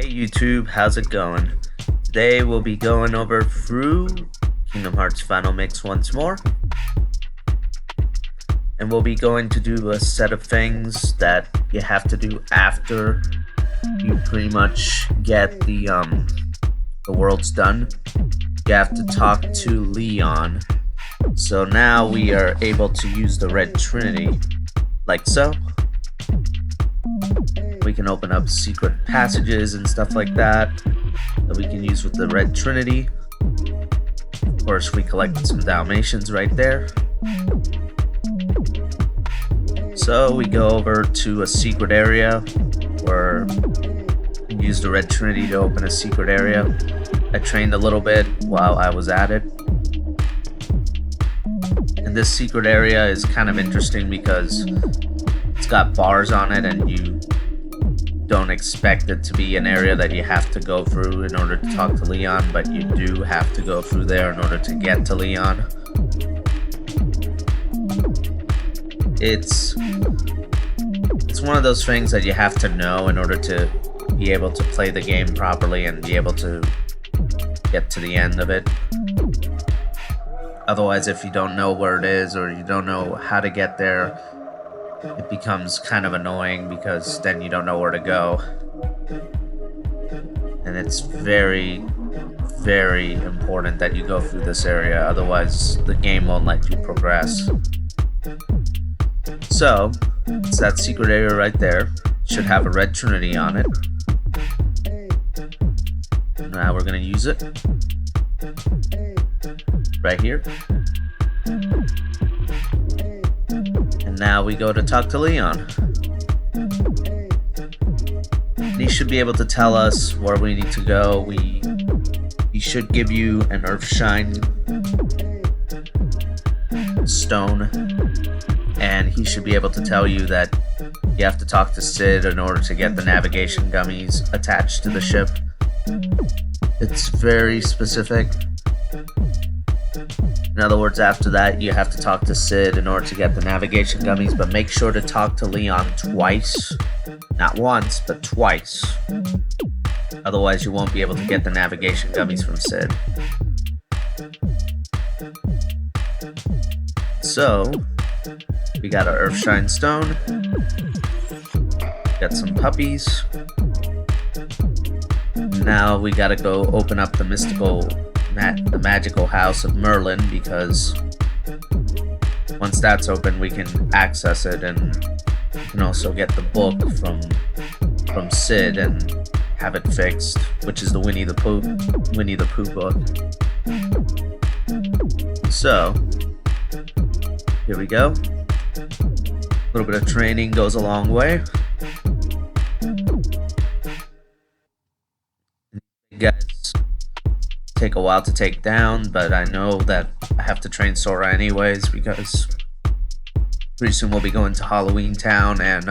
Hey YouTube, how's it going? Today we'll be going over through Kingdom Hearts Final Mix once more. And we'll be going to do a set of things that you have to do after you pretty much get the world's done. You have to talk to Leon. So now we are able to use the red Trinity, like so. We can open up secret passages and stuff like that we can use with the red Trinity. Of course, we collected some Dalmatians right there. So we go over to a secret area where we use the red Trinity to open a secret area. I trained a little bit while I was at it. And this secret area is kind of interesting because it's got bars on it and you don't expect it to be an area that you have to go through in order to talk to Leon, but you do have to go through there in order to get to Leon. It's one of those things that you have to know in order to be able to play the game properly and be able to get to the end of it. Otherwise, if you don't know where it is or you don't know how to get there, it becomes kind of annoying because then you don't know where to go. And it's very, very important that you go through this area, otherwise the game won't let you progress. So, it's that secret area right there. Should have a red Trinity on it. Now we're gonna use it. Right here. Now we go to talk to Leon. He should be able to tell us where we need to go. He should give you an Earthshine stone, and he should be able to tell you that you have to talk to Sid in order to get the navigation gummies attached to the ship. It's very specific. In other words, after that, you have to talk to Sid in order to get the navigation gummies, but make sure to talk to Leon twice. Not once, but twice. Otherwise, you won't be able to get the navigation gummies from Sid. So, we got our Earthshine Stone. Got some puppies. Now we gotta go open up the the magical house of Merlin, because once that's open we can access it, and we can also get the book from Sid and have it fixed, which is the Winnie the Pooh book. So here we go. A little bit of training goes a long way. You guys take a while to take down, but I know that I have to train Sora anyways because pretty soon we'll be going to Halloween Town and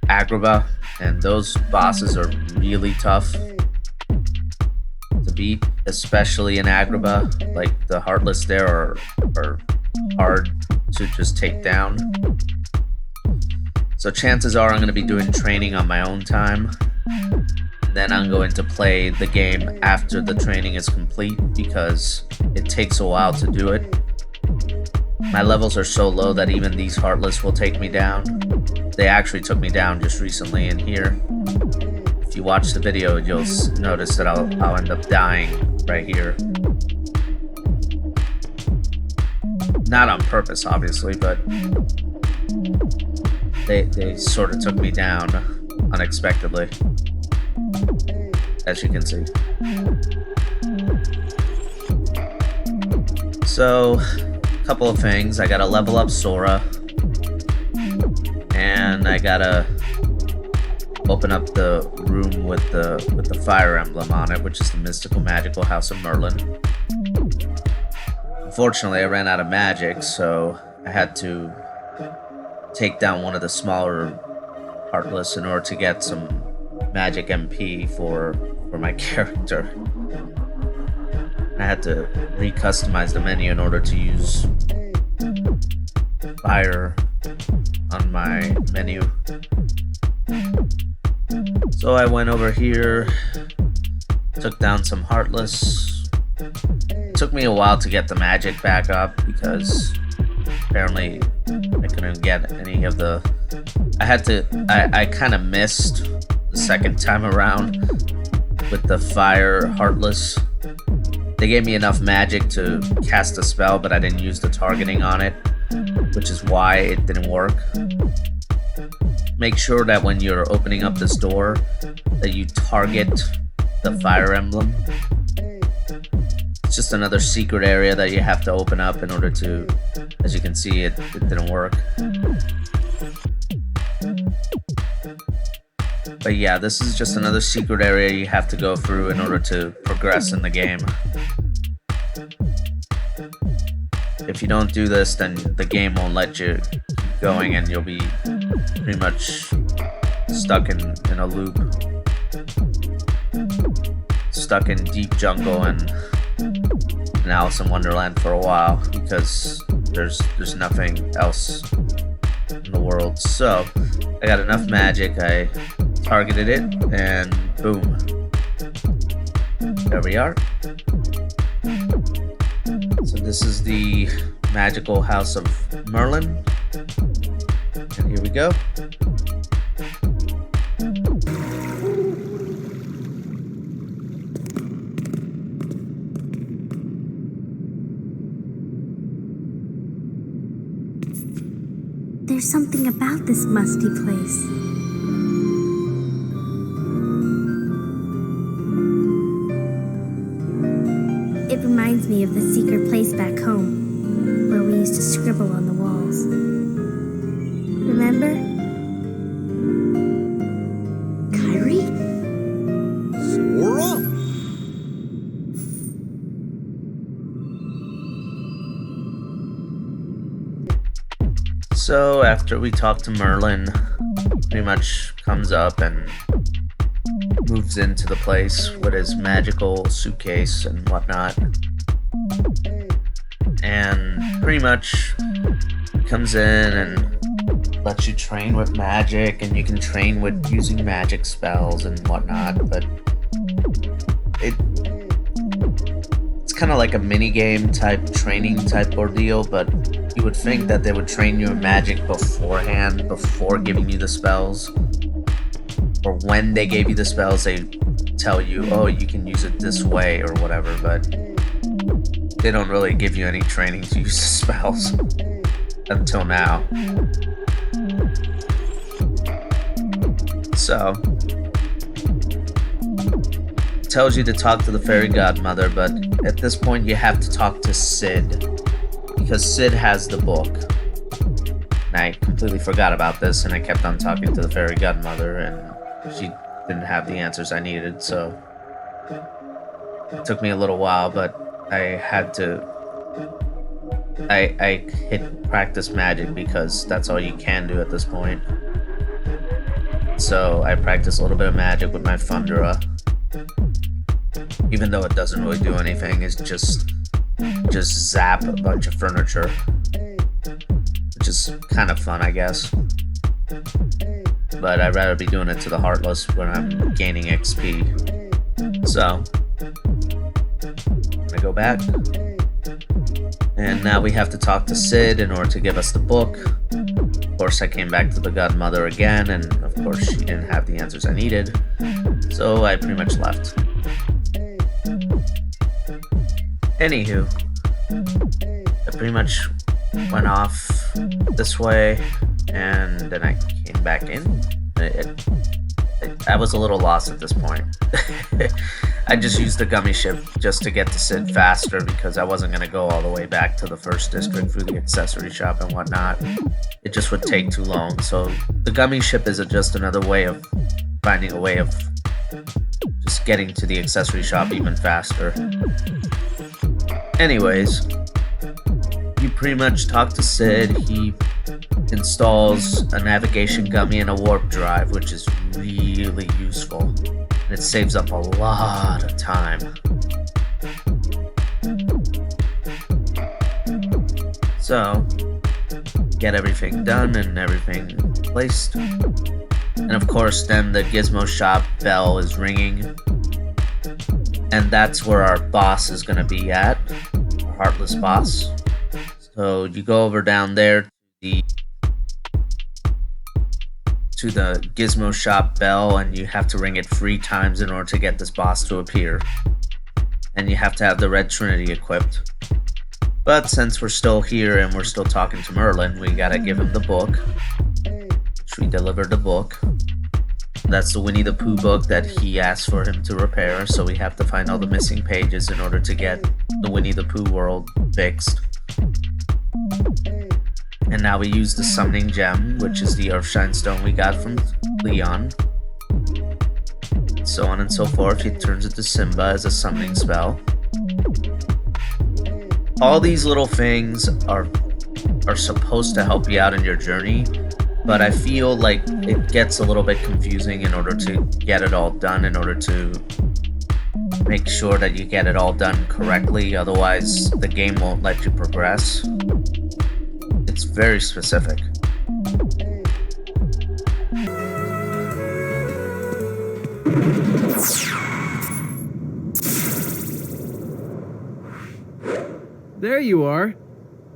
Agrabah, and those bosses are really tough to beat, especially in Agrabah. Like the Heartless there are hard to just take down. So chances are I'm going to be doing training on my own time. Then I'm going to play the game after the training is complete because it takes a while to do it. My levels are so low that even these Heartless will take me down. They actually took me down just recently in here. If you watch the video, you'll notice that I'll end up dying right here. Not on purpose, obviously, but they sort of took me down unexpectedly, as you can see. So, a couple of things. I gotta level up Sora, and I gotta open up the room with the fire emblem on it, which is the mystical magical house of Merlin. Unfortunately, I ran out of magic, so I had to take down one of the smaller Heartless in order to get some magic MP for my character. I had to recustomize the menu in order to use fire on my menu. So I went over here, took down some Heartless. It took me a while to get the magic back up because apparently I couldn't get any of the... I kind of missed the second time around with the fire Heartless. They gave me enough magic to cast a spell, but I didn't use the targeting on it, which is why it didn't work. Make sure that when you're opening up this door, that you target the fire emblem. It's just another secret area that you have to open up in order to, as you can see, it didn't work. But yeah, this is just another secret area you have to go through in order to progress in the game. If you don't do this, then the game won't let you keep going and you'll be pretty much stuck in a loop. Stuck in deep jungle and Alice in Wonderland for a while because there's nothing else in the world. So I got enough magic, I targeted it, and boom. There we are. So this is the magical house of Merlin. And here we go. There's something about this musty place. It reminds me of the secret place back home, where we used to scribble on the walls. Remember? Kyrie? Sora? So after we talk to Merlin, pretty much comes up and moves into the place with his magical suitcase and whatnot. And pretty much comes in and lets you train with magic, and you can train with using magic spells and whatnot, but it's kind of like a mini game type training type ordeal, but you would think that they would train you in magic beforehand, before giving you the spells. Or when they gave you the spells, they tell you, oh, you can use it this way or whatever, but they don't really give you any training to use the spells until now. So, it tells you to talk to the fairy godmother, but at this point you have to talk to Sid, because Sid has the book. And I completely forgot about this, and I kept on talking to the fairy godmother, and she didn't have the answers I needed, so it took me a little while, but I had to... I hit practice magic because that's all you can do at this point. So I practiced a little bit of magic with my Thundera. Even though it doesn't really do anything, it's just zap a bunch of furniture, which is kind of fun, I guess. But I'd rather be doing it to the Heartless when I'm gaining XP. So I'm gonna go back, and now we have to talk to Sid in order to give us the book. Of course, I came back to the godmother again, and of course she didn't have the answers I needed, so I pretty much left. Anywho, I pretty much went off this way, and then I came back in. I was a little lost at this point. I just used the gummy ship just to get to Sid faster because I wasn't going to go all the way back to the first district through the accessory shop and whatnot. It just would take too long. So the gummy ship is just another way of finding a way of just getting to the accessory shop even faster. Anyways, you pretty much talk to Sid. He installs a navigation gummy and a warp drive, which is really useful. And it saves up a lot of time. So, get everything done and everything placed. And of course, then the Gizmo Shop bell is ringing. And that's where our boss is going to be at. Our heartless boss. So you go over down there to the Gizmo Shop bell, and you have to ring it 3 times in order to get this boss to appear. And you have to have the red Trinity equipped. But since we're still here and we're still talking to Merlin, we gotta give him the book. Which we delivered the book. That's the Winnie the Pooh book that he asked for him to repair, so we have to find all the missing pages in order to get the Winnie the Pooh world fixed. And now we use the summoning gem, which is the Earthshine stone we got from Leon. So on and so forth. He turns it to Simba as a summoning spell. All these little things are supposed to help you out in your journey, but I feel like it gets a little bit confusing in order to get it all done, in order to make sure that you get it all done correctly, otherwise the game won't let you progress. It's very specific. There you are.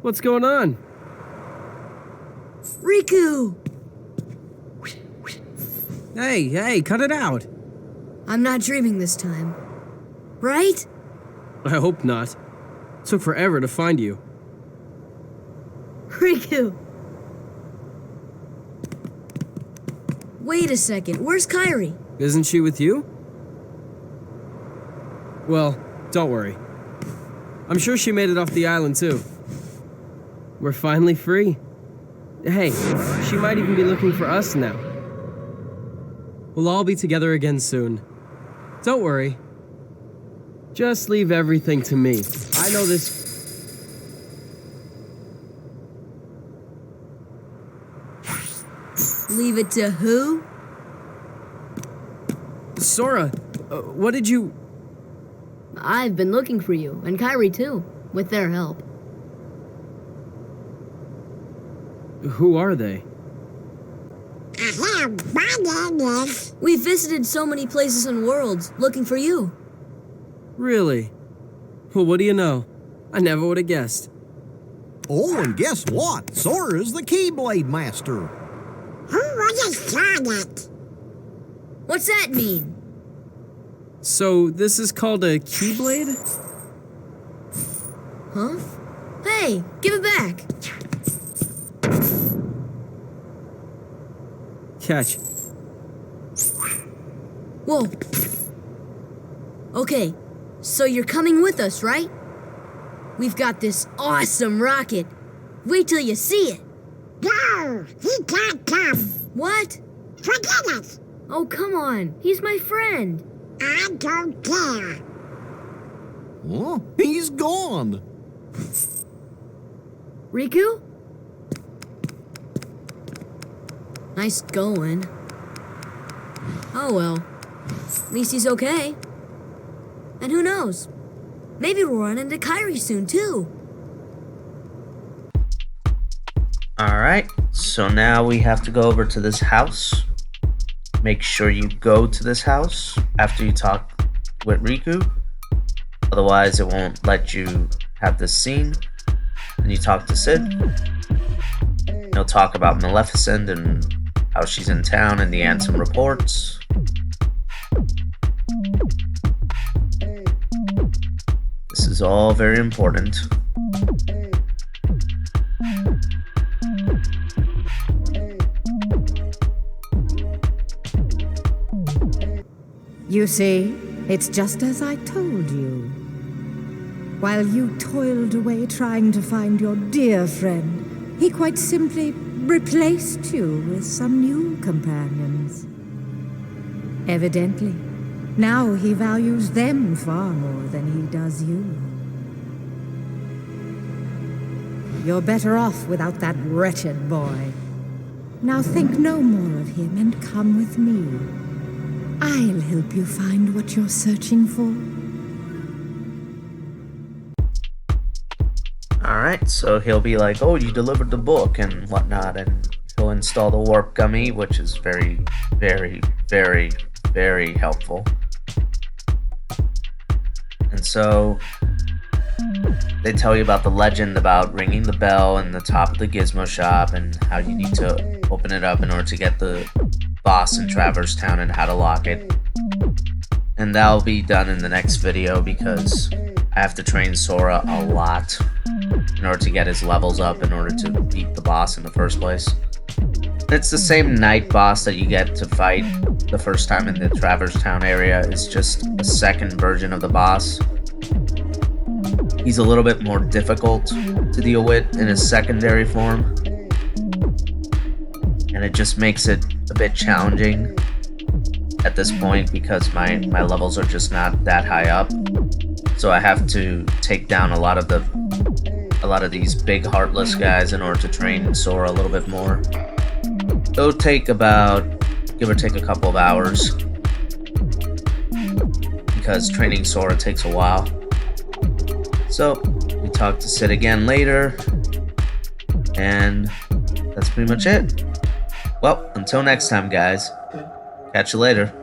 What's going on? Riku! Hey, cut it out. I'm not dreaming this time. Right? I hope not. Took forever to find you. Riku! Wait a second, where's Kairi? Isn't she with you? Well, don't worry. I'm sure she made it off the island too. We're finally free. Hey, she might even be looking for us now. We'll all be together again soon. Don't worry. Just leave everything to me. I know this. Leave it to who? Sora, what did you... I've been looking for you, and Kairi too, with their help. Who are they? We visited so many places and worlds, looking for you. Really? Well, what do you know? I never would have guessed. Oh, and guess what? Sora's the Keyblade Master. Who was it? What's that mean? So, this is called a Keyblade? Huh? Hey, give it back! Catch. Whoa. Okay, so you're coming with us, right? We've got this awesome rocket. Wait till you see it. No, he can't come. What? Forget it. Oh, come on. He's my friend. I don't care. Oh, he's gone. Riku? Nice going. Oh well. At least he's okay. And who knows? Maybe we'll run into Kairi soon too. Alright, so now we have to go over to this house. Make sure you go to this house after you talk with Riku. Otherwise, it won't let you have this scene. And you talk to Sid. He'll talk about Maleficent and how she's in town and the Ansem reports. This is all very important. You see, it's just as I told you. While you toiled away trying to find your dear friend, he quite simply replaced you with some new companions. Evidently, now he values them far more than he does you. You're better off without that wretched boy. Now think no more of him and come with me. I'll help you find what you're searching for. Alright, so he'll be like, oh, you delivered the book and whatnot, and he'll install the warp gummy, which is very, very, very, very helpful. And so they tell you about the legend about ringing the bell in the top of the gizmo shop and how you need to open it up in order to get the boss in Traverse Town and how to lock it. And that'll be done in the next video because I have to train Sora a lot in order to get his levels up in order to beat the boss in the first place. It's the same night boss that you get to fight the first time in the Traverse Town area. It's just a second version of the boss. He's a little bit more difficult to deal with in his secondary form. And it just makes it a bit challenging at this point because my levels are just not that high up. So I have to take down a lot of these big heartless guys in order to train Sora a little bit more. It'll take about, give or take, a couple of hours because training Sora takes a while. So we talk to Sid again later, and that's pretty much it. Well, until next time, guys. Catch you later.